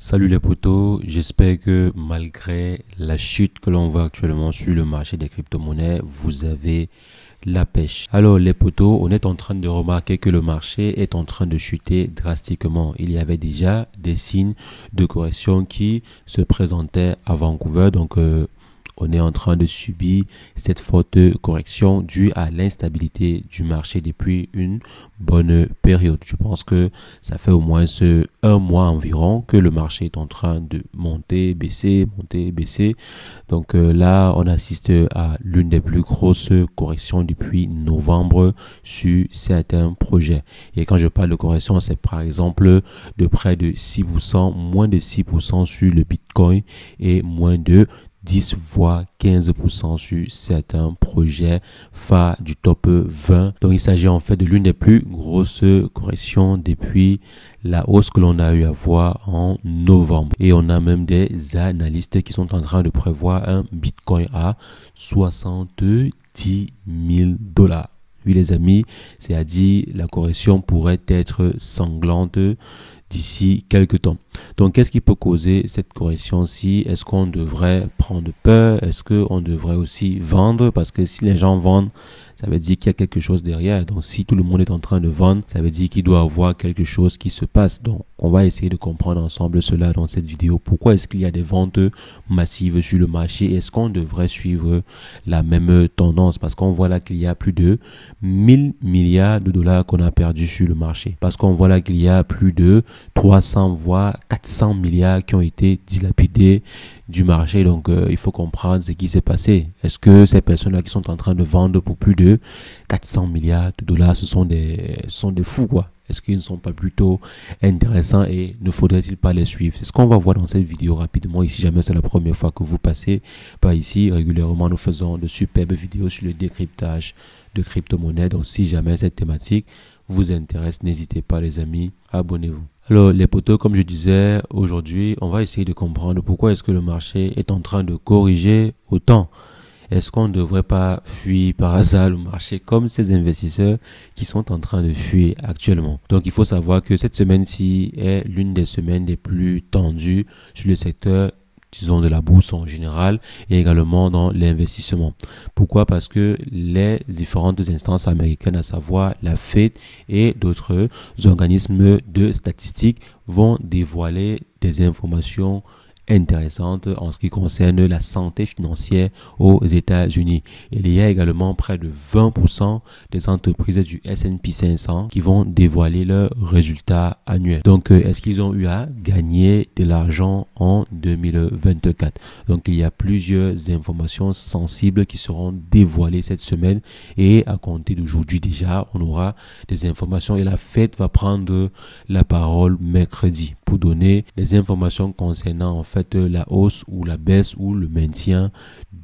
Salut les potos, j'espère que malgré la chute que l'on voit actuellement sur le marché des crypto-monnaies, vous avez la pêche. Alors les potos, on est en train de remarquer que le marché est en train de chuter drastiquement. Il y avait déjà des signes de correction qui se présentaient à Vancouver, donc on est en train de subir cette forte correction due à l'instabilité du marché depuis une bonne période. Je pense que ça fait au moins un mois environ que le marché est en train de monter, baisser, monter, baisser. Donc là, on assiste à l'une des plus grosses corrections depuis novembre sur certains projets. Et quand je parle de correction, c'est par exemple de près de 6%, moins de 6% sur le Bitcoin et moins de 10 voire 15% sur certains projets phares du top 20. Donc il s'agit en fait de l'une des plus grosses corrections depuis la hausse que l'on a eu à voir en novembre. Et on a même des analystes qui sont en train de prévoir un Bitcoin à 70 000 dollars. Oui les amis, c'est-à-dire la correction pourrait être sanglante d'ici quelques temps. Donc, qu'est-ce qui peut causer cette correction-ci? Est-ce qu'on devrait prendre peur? Est-ce qu'on devrait aussi vendre? Parce que si les gens vendent, ça veut dire qu'il y a quelque chose derrière. Donc, si tout le monde est en train de vendre, ça veut dire qu'il doit y avoir quelque chose qui se passe. Donc, on va essayer de comprendre ensemble cela dans cette vidéo. Pourquoi est-ce qu'il y a des ventes massives sur le marché? Est-ce qu'on devrait suivre la même tendance? Parce qu'on voit là qu'il y a plus de 1000 milliards de dollars qu'on a perdu sur le marché. Parce qu'on voit là qu'il y a plus de 300 voire 400 milliards qui ont été dilapidés du marché. Donc, il faut comprendre ce qui s'est passé. Est-ce que ces personnes-là qui sont en train de vendre pour plus de 400 milliards de dollars, ce sont des fous, quoi? Est-ce qu'ils ne sont pas plutôt intéressants et ne faudrait-il pas les suivre? C'est ce qu'on va voir dans cette vidéo rapidement. Ici, jamais c'est la première fois que vous passez par ici. Régulièrement, nous faisons de superbes vidéos sur le décryptage de crypto-monnaies. Donc, si jamais cette thématique vous intéresse, n'hésitez pas les amis, abonnez-vous. Alors les potos, comme je disais, aujourd'hui, on va essayer de comprendre pourquoi est-ce que le marché est en train de corriger autant. Est-ce qu'on ne devrait pas fuir par hasard le marché comme ces investisseurs qui sont en train de fuir actuellement? Donc il faut savoir que cette semaine-ci est l'une des semaines les plus tendues sur le secteur, disons, de la bourse en général et également dans l'investissement. Pourquoi? Parce que les différentes instances américaines, à savoir la Fed et d'autres organismes de statistiques, vont dévoiler des informations intéressante en ce qui concerne la santé financière aux États-Unis. Il y a également près de 20% des entreprises du S&P 500 qui vont dévoiler leurs résultats annuels. Donc, est-ce qu'ils ont eu à gagner de l'argent en 2024? Donc, il y a plusieurs informations sensibles qui seront dévoilées cette semaine et à compter d'aujourd'hui déjà, on aura des informations et la Fed va prendre la parole mercredi pour donner des informations concernant en fait la hausse ou la baisse ou le maintien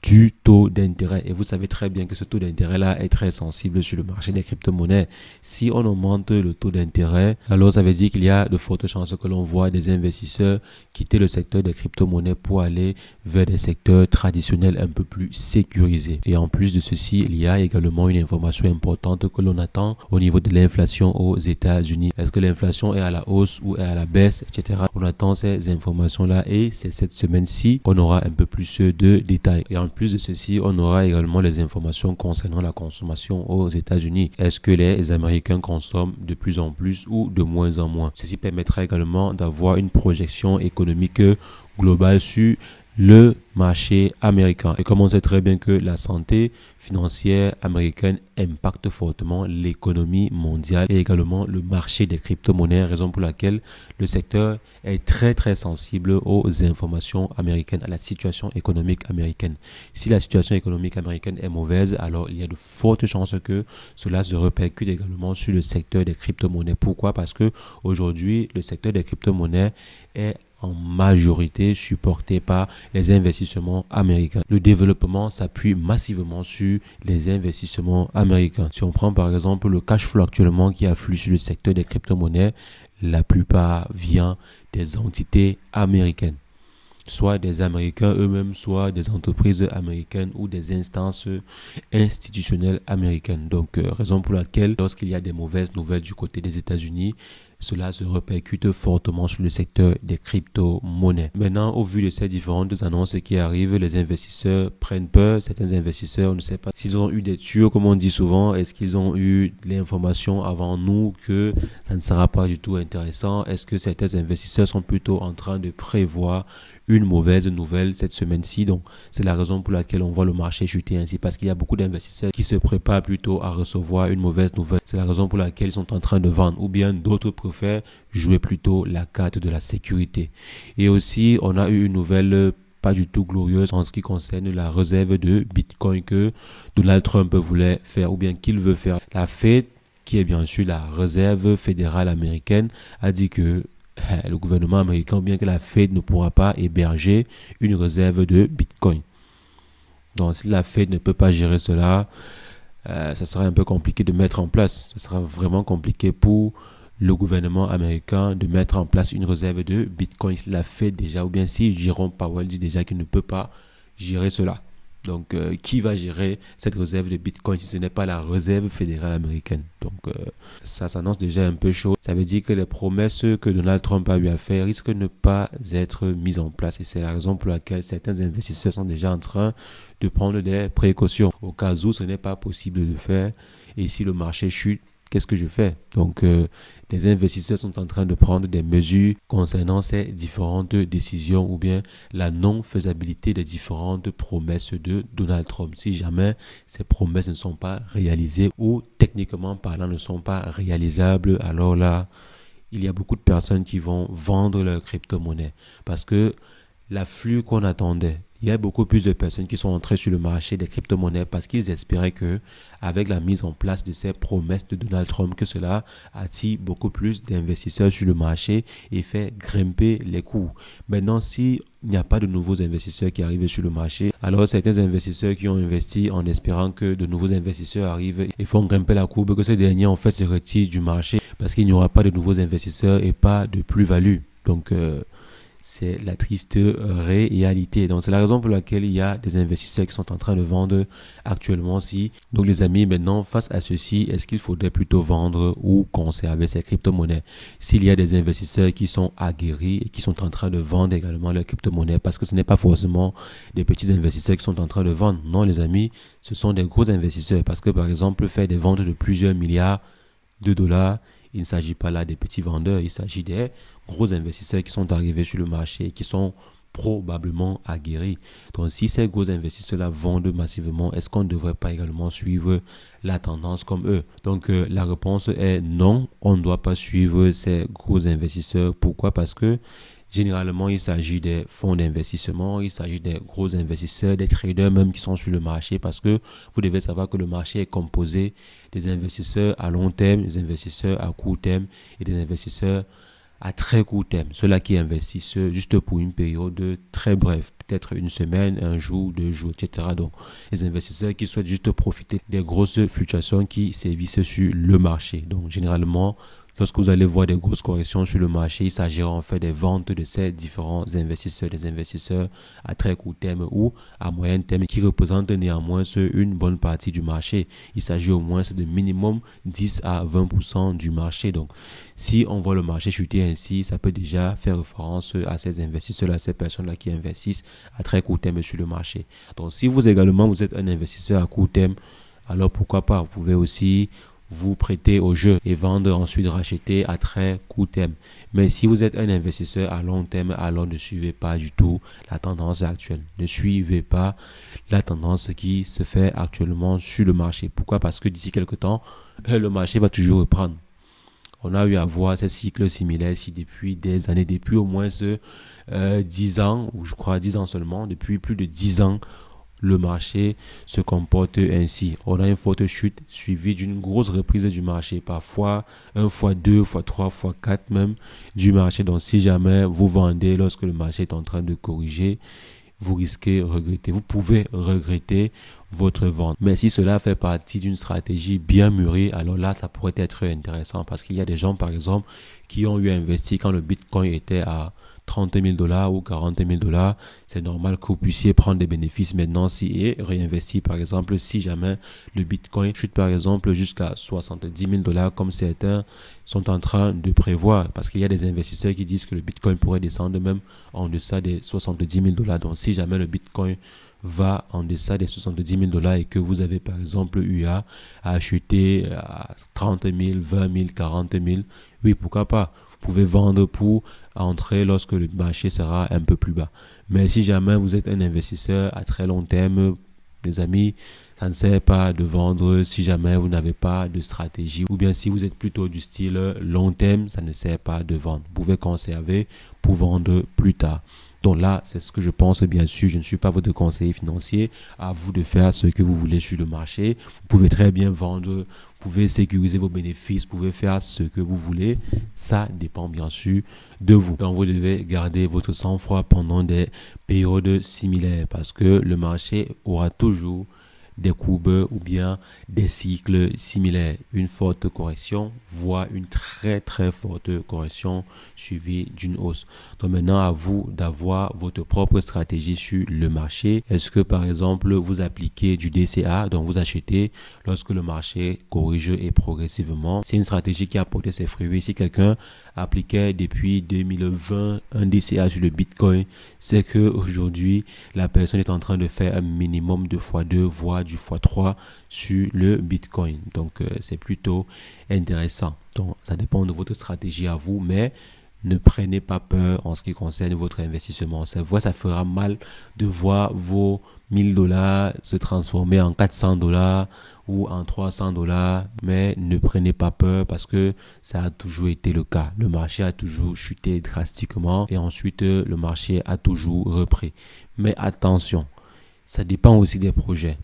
du taux d'intérêt. Et vous savez très bien que ce taux d'intérêt là est très sensible sur le marché des crypto-monnaies. Si on augmente le taux d'intérêt, alors ça veut dire qu'il y a de fortes chances que l'on voit des investisseurs quitter le secteur des crypto-monnaies pour aller vers des secteurs traditionnels un peu plus sécurisés. Et en plus de ceci, il y a également une information importante que l'on attend au niveau de l'inflation aux États-Unis. Est-ce que l'inflation est à la hausse ou est à la baisse, etc. On attend ces informations-là et c'est cette semaine-ci qu'on aura un peu plus de détails. Et en plus de ceci, on aura également les informations concernant la consommation aux États-Unis. Est-ce que les Américains consomment de plus en plus ou de moins en moins? Ceci permettra également d'avoir une projection économique globale sur le marché américain. Et comme on sait très bien que la santé financière américaine impacte fortement l'économie mondiale et également le marché des crypto-monnaies, raison pour laquelle le secteur est très sensible aux informations américaines, à la situation économique américaine. Si la situation économique américaine est mauvaise, alors il y a de fortes chances que cela se répercute également sur le secteur des crypto-monnaies. Pourquoi? Parce que aujourd'hui, le secteur des crypto-monnaies est en majorité supporté par les investissements américains. Le développement s'appuie massivement sur les investissements américains. Si on prend par exemple le cash flow actuellement qui afflue sur le secteur des crypto-monnaies, la plupart vient des entités américaines. Soit des Américains eux-mêmes, soit des entreprises américaines ou des instances institutionnelles américaines. Donc, raison pour laquelle, lorsqu'il y a des mauvaises nouvelles du côté des États-Unis, cela se répercute fortement sur le secteur des crypto-monnaies. Maintenant, au vu de ces différentes annonces qui arrivent, les investisseurs prennent peur. Certains investisseurs, on ne sait pas s'ils ont eu des tuyaux, comme on dit souvent. Est-ce qu'ils ont eu l'information avant nous que ça ne sera pas du tout intéressant? Est-ce que certains investisseurs sont plutôt en train de prévoir une mauvaise nouvelle cette semaine-ci? Donc, c'est la raison pour laquelle on voit le marché chuter ainsi, parce qu'il y a beaucoup d'investisseurs qui se préparent plutôt à recevoir une mauvaise nouvelle. C'est la raison pour laquelle ils sont en train de vendre, ou bien d'autres préfèrent jouer plutôt la carte de la sécurité. Et aussi, on a eu une nouvelle pas du tout glorieuse en ce qui concerne la réserve de Bitcoin que Donald Trump voulait faire, ou bien qu'il veut faire. La Fed, qui est bien sûr la réserve fédérale américaine, a dit que le gouvernement américain, bien que la Fed ne pourra pas héberger une réserve de Bitcoin. Donc, si la Fed ne peut pas gérer cela, ça sera un peu compliqué de mettre en place. Ça sera vraiment compliqué pour le gouvernement américain de mettre en place une réserve de Bitcoin. Si la Fed déjà, ou bien si Jérôme Powell dit déjà qu'il ne peut pas gérer cela. Donc, qui va gérer cette réserve de Bitcoin si ce n'est pas la réserve fédérale américaine? Donc, ça s'annonce déjà un peu chaud. Ça veut dire que les promesses que Donald Trump a eu à faire risquent de ne pas être mises en place. Et c'est la raison pour laquelle certains investisseurs sont déjà en train de prendre des précautions. Au cas où ce n'est pas possible de le faire. Et si le marché chute, qu'est-ce que je fais? Donc, les investisseurs sont en train de prendre des mesures concernant ces différentes décisions ou bien la non-faisabilité des différentes promesses de Donald Trump. Si jamais ces promesses ne sont pas réalisées ou techniquement parlant ne sont pas réalisables, alors là, il y a beaucoup de personnes qui vont vendre leurs crypto-monnaies parce que l'afflux qu'on attendait, il y a beaucoup plus de personnes qui sont entrées sur le marché des crypto-monnaies parce qu'ils espéraient que, avec la mise en place de ces promesses de Donald Trump, que cela attire beaucoup plus d'investisseurs sur le marché et fait grimper les coûts. Maintenant, s'il n'y a pas de nouveaux investisseurs qui arrivent sur le marché, alors certains investisseurs qui ont investi en espérant que de nouveaux investisseurs arrivent et font grimper la courbe, que ces derniers en fait se retirent du marché parce qu'il n'y aura pas de nouveaux investisseurs et pas de plus-value. Donc, c'est la triste réalité. Donc, c'est la raison pour laquelle il y a des investisseurs qui sont en train de vendre actuellement. Donc, les amis, maintenant, face à ceci, est-ce qu'il faudrait plutôt vendre ou conserver ces crypto-monnaies? S'il y a des investisseurs qui sont aguerris et qui sont en train de vendre également leurs crypto-monnaies, parce que ce n'est pas forcément des petits investisseurs qui sont en train de vendre. Non, les amis, ce sont des gros investisseurs. Parce que, par exemple, faire des ventes de plusieurs milliards de dollars, il ne s'agit pas là des petits vendeurs, il s'agit des gros investisseurs qui sont arrivés sur le marché et qui sont probablement aguerris. Donc, si ces gros investisseurs-là vendent massivement, est-ce qu'on ne devrait pas également suivre la tendance comme eux? Donc, la réponse est non, on ne doit pas suivre ces gros investisseurs. Pourquoi? Parce que généralement, il s'agit des fonds d'investissement, il s'agit des gros investisseurs, des traders même qui sont sur le marché parce que vous devez savoir que le marché est composé des investisseurs à long terme, des investisseurs à court terme et des investisseurs à très court terme. Ceux-là qui investissent juste pour une période très brève, peut-être une semaine, un jour, 2 jours, etc. Donc, les investisseurs qui souhaitent juste profiter des grosses fluctuations qui sévissent sur le marché. Donc, généralement, lorsque vous allez voir des grosses corrections sur le marché, il s'agira en fait des ventes de ces différents investisseurs, des investisseurs à très court terme ou à moyen terme qui représentent néanmoins une bonne partie du marché. Il s'agit au moins de minimum 10 à 20% du marché. Donc, si on voit le marché chuter ainsi, ça peut déjà faire référence à ces investisseurs-là, à ces personnes-là qui investissent à très court terme sur le marché. Donc, si vous également, vous êtes un investisseur à court terme, alors pourquoi pas, vous pouvez aussi vous prêter au jeu et vendre, ensuite racheter à très court terme. Mais si vous êtes un investisseur à long terme, alors ne suivez pas du tout la tendance actuelle. Ne suivez pas la tendance qui se fait actuellement sur le marché. Pourquoi? Parce que d'ici quelques temps, le marché va toujours reprendre. On a eu à voir ces cycles similaires ici depuis des années, depuis au moins 10 ans, ou je crois 10 ans seulement, depuis plus de 10 ans, le marché se comporte ainsi. On a une forte chute suivie d'une grosse reprise du marché, parfois 1 fois 2 fois 3 fois 4 même du marché. Donc si jamais vous vendez lorsque le marché est en train de corriger, vous risquez de regretter. Vous pouvez regretter votre vente. Mais si cela fait partie d'une stratégie bien mûrie, alors là, ça pourrait être intéressant parce qu'il y a des gens, par exemple, qui ont eu investi quand le Bitcoin était à 30 000 $ ou 40 000 $, c'est normal que vous puissiez prendre des bénéfices maintenant et réinvestir. Par exemple, si jamais le Bitcoin chute par exemple jusqu'à 70 000 $ comme certains sont en train de prévoir, parce qu'il y a des investisseurs qui disent que le Bitcoin pourrait descendre même en deçà des 70 000 $. Donc si jamais le Bitcoin va en deçà des 70 000 $ et que vous avez par exemple eu à acheter à 30 000, 20 000, 40 000, oui, pourquoi pas. Vous pouvez vendre pour entrer lorsque le marché sera un peu plus bas. Mais si jamais vous êtes un investisseur à très long terme, les amis, ça ne sert pas de vendre si jamais vous n'avez pas de stratégie. Ou bien si vous êtes plutôt du style long terme, ça ne sert pas de vendre. Vous pouvez conserver pour vendre plus tard. Donc là, c'est ce que je pense. Bien sûr, je ne suis pas votre conseiller financier. À vous de faire ce que vous voulez sur le marché. Vous pouvez très bien vendre, vous pouvez sécuriser vos bénéfices, vous pouvez faire ce que vous voulez. Ça dépend bien sûr de vous. Donc vous devez garder votre sang-froid pendant des périodes similaires parce que le marché aura toujours des courbes ou bien des cycles similaires. Une forte correction, voire une très très forte correction suivie d'une hausse. Donc maintenant, à vous d'avoir votre propre stratégie sur le marché. Est-ce que par exemple, vous appliquez du DCA, donc vous achetez lorsque le marché corrige et progressivement. C'est une stratégie qui a porté ses fruits. Si quelqu'un appliquait depuis 2020 un DCA sur le Bitcoin, c'est que aujourd'hui la personne est en train de faire un minimum de x2, voire du x3 sur le Bitcoin. Donc c'est plutôt intéressant. Donc ça dépend de votre stratégie à vous, mais ne prenez pas peur en ce qui concerne votre investissement. C'est vrai, ça fera mal de voir vos 1000 $ se transformer en 400 $ ou en 300 $, mais ne prenez pas peur parce que ça a toujours été le cas. Le marché a toujours chuté drastiquement et ensuite le marché a toujours repris. Mais attention, ça dépend aussi des projets.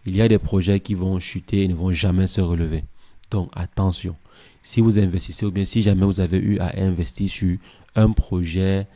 Il y a des projets qui vont chuter et ne vont jamais se relever. Donc attention, si vous investissez ou bien si jamais vous avez eu à investir sur un projet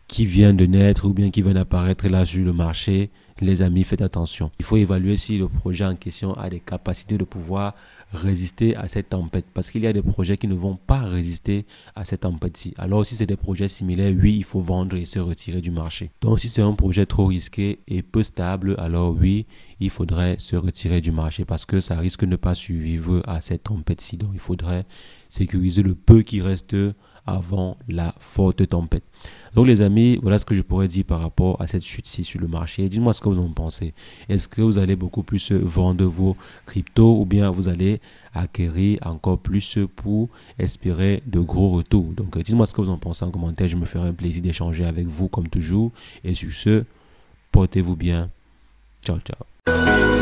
qui vient de naître ou bien qui vient d'apparaître là sur le marché, les amis, faites attention. Il faut évaluer si le projet en question a des capacités de pouvoir résister à cette tempête. Parce qu'il y a des projets qui ne vont pas résister à cette tempête-ci. Alors si c'est des projets similaires, oui, il faut vendre et se retirer du marché. Donc si c'est un projet trop risqué et peu stable, alors oui, il faudrait se retirer du marché parce que ça risque de ne pas survivre à cette tempête-ci. Donc il faudrait sécuriser le peu qui reste avant la forte tempête. Donc les amis, voilà ce que je pourrais dire par rapport à cette chute-ci sur le marché. Dites-moi ce que vous en pensez. Est-ce que vous allez beaucoup plus vendre vos cryptos ou bien vous allez acquérir encore plus pour espérer de gros retours? Donc dites-moi ce que vous en pensez en commentaire. Je me ferai un plaisir d'échanger avec vous comme toujours. Et sur ce, portez-vous bien. Ciao, ciao.